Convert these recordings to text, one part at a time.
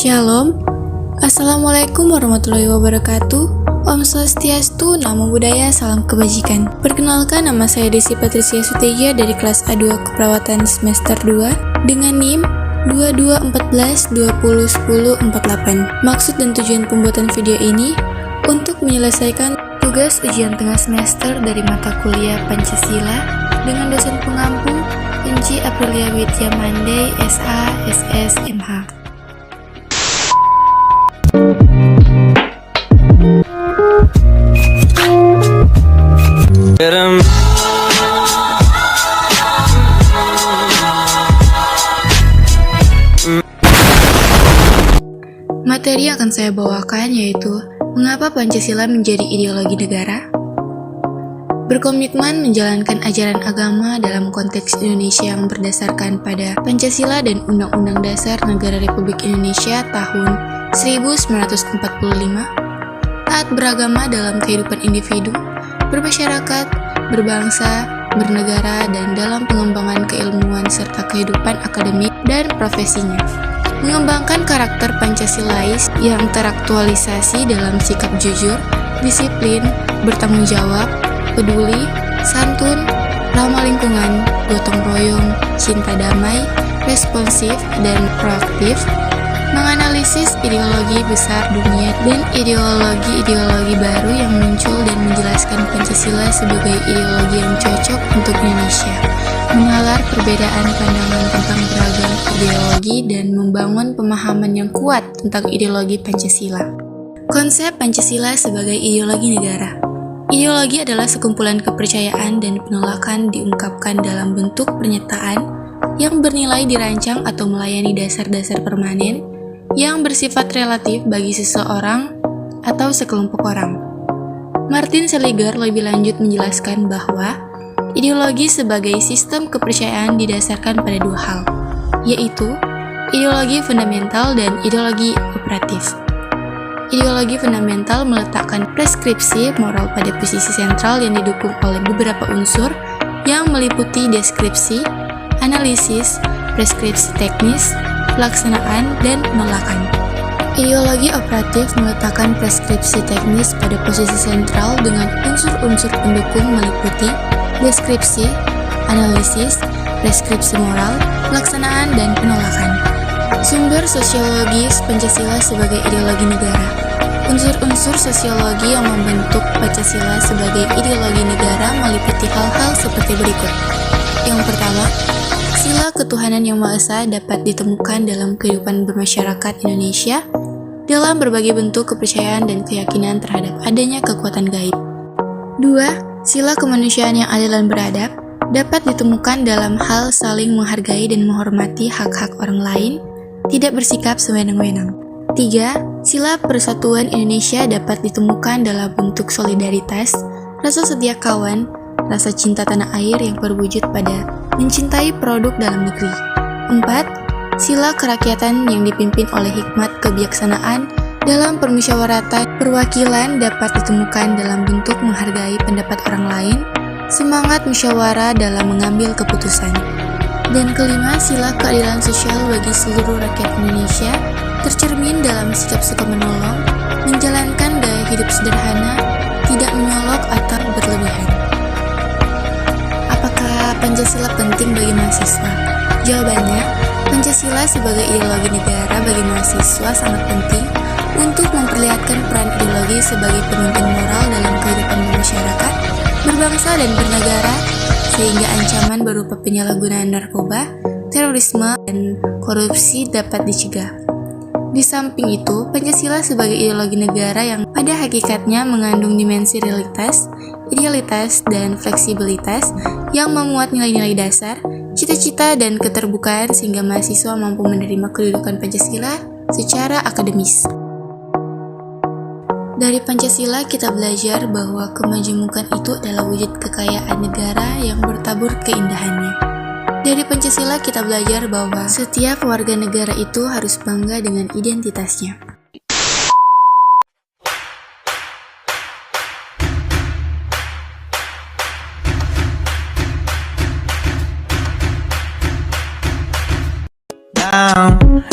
Shalom, Assalamualaikum warahmatullahi wabarakatuh. Om Swastiastu, Namo Buddhaya, salam kebajikan. Perkenalkan, nama saya Desi Patricia Suteja dari kelas A2 Keperawatan semester 2 dengan NIM 2214201048. Maksud dan tujuan pembuatan video ini untuk menyelesaikan tugas ujian tengah semester dari mata kuliah Pancasila dengan dosen pengampu Enci Aprilia Widya Mandey, SA, SS, MH. Materi yang akan saya bawakan yaitu mengapa Pancasila menjadi ideologi negara, berkomitmen menjalankan ajaran agama dalam konteks Indonesia yang berdasarkan pada Pancasila dan Undang-Undang Dasar Negara Republik Indonesia tahun 1945, taat beragama dalam kehidupan individu, bermasyarakat, berbangsa, bernegara, dan dalam pengembangan keilmuan serta kehidupan akademik dan profesinya. Mengembangkan karakter Pancasilais yang teraktualisasi dalam sikap jujur, disiplin, bertanggung jawab, peduli, santun, ramah lingkungan, gotong royong, cinta damai, responsif, dan proaktif, menganalisis ideologi besar dunia dan ideologi-ideologi baru yang muncul dan menjelaskan Pancasila sebagai ideologi yang cocok untuk Indonesia, menalar perbedaan pandangan tentang beragam ideologi dan membangun pemahaman yang kuat tentang ideologi Pancasila. Konsep Pancasila sebagai ideologi negara. Ideologi adalah sekumpulan kepercayaan dan penolakan diungkapkan dalam bentuk pernyataan yang bernilai dirancang atau melayani dasar-dasar permanen yang bersifat relatif bagi seseorang atau sekelompok orang. Martin Seligger lebih lanjut menjelaskan bahwa ideologi sebagai sistem kepercayaan didasarkan pada dua hal, yaitu ideologi fundamental dan ideologi operatif. Ideologi fundamental meletakkan preskripsi moral pada posisi sentral yang didukung oleh beberapa unsur yang meliputi deskripsi, analisis, preskripsi teknis, pelaksanaan, dan penolakan. Ideologi operatif meletakkan preskripsi teknis pada posisi sentral dengan unsur-unsur pendukung meliputi deskripsi, analisis, preskripsi moral, pelaksanaan, dan penolakan. Sumber sosiologis Pancasila sebagai ideologi negara. Unsur-unsur sosiologi yang membentuk Pancasila sebagai ideologi negara meliputi hal-hal seperti berikut. Yang pertama, sila ketuhanan yang Maha Esa dapat ditemukan dalam kehidupan bermasyarakat Indonesia dalam berbagai bentuk kepercayaan dan keyakinan terhadap adanya kekuatan gaib. 2. Sila kemanusiaan yang adil dan beradab dapat ditemukan dalam hal saling menghargai dan menghormati hak-hak orang lain, tidak bersikap sewenang-wenang. 3. Sila persatuan Indonesia dapat ditemukan dalam bentuk solidaritas, rasa setia kawan, rasa cinta tanah air yang berwujud pada mencintai produk dalam negeri. 4. Sila kerakyatan yang dipimpin oleh hikmat kebijaksanaan dalam permusyawaratan perwakilan dapat ditemukan dalam bentuk menghargai pendapat orang lain, semangat musyawarah dalam mengambil keputusan. Dan kelima, sila keadilan sosial bagi seluruh rakyat Indonesia tercermin dalam sikap suka menolong, menjalankan gaya hidup sederhana, tidak menyolok atau berlebihan. Apakah Pancasila penting bagi mahasiswa? Jawabannya, Pancasila sebagai ideologi negara bagi mahasiswa sangat penting untuk memperlihatkan peran ideologi sebagai penuntun moral dalam kehidupan masyarakat, berbangsa dan bernegara, sehingga ancaman berupa penyalahgunaan narkoba, terorisme, dan korupsi dapat dicegah. Di samping itu, Pancasila sebagai ideologi negara yang pada hakikatnya mengandung dimensi realitas, idealitas, dan fleksibilitas yang memuat nilai-nilai dasar, cita-cita, dan keterbukaan sehingga mahasiswa mampu menerima kedudukan Pancasila secara akademis. Dari Pancasila kita belajar bahwa kemajemukan itu adalah wujud kekayaan negara yang bertabur keindahannya. Dari Pancasila kita belajar bahwa setiap warga negara itu harus bangga dengan identitasnya.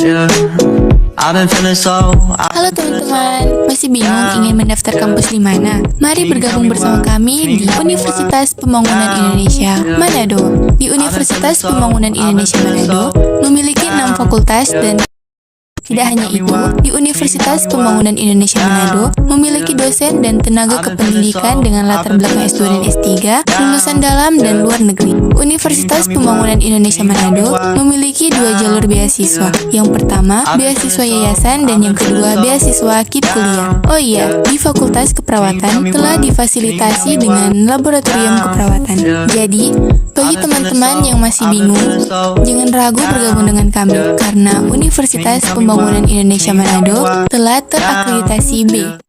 Yeah. Halo teman-teman, masih bingung ingin mendaftar kampus di mana? Mari bergabung bersama kami di Universitas Pembangunan Indonesia Manado. Di Universitas Pembangunan Indonesia Manado memiliki 6 fakultas dan tidak hanya itu, di Universitas Pembangunan Indonesia Manado memiliki dosen dan tenaga kependidikan dengan latar belakang S2 dan S3, lulusan dalam dan luar negeri. Universitas Pembangunan Indonesia Manado memiliki 2 jalur beasiswa. Yang pertama, beasiswa yayasan dan yang kedua, beasiswa KIP kuliah. Oh iya, di Fakultas Keperawatan telah difasilitasi dengan laboratorium keperawatan. Jadi, bagi teman-teman yang masih bingung, jangan ragu bergabung dengan kami karena Universitas Pembangunan Indonesia Manado telah terakreditasi B.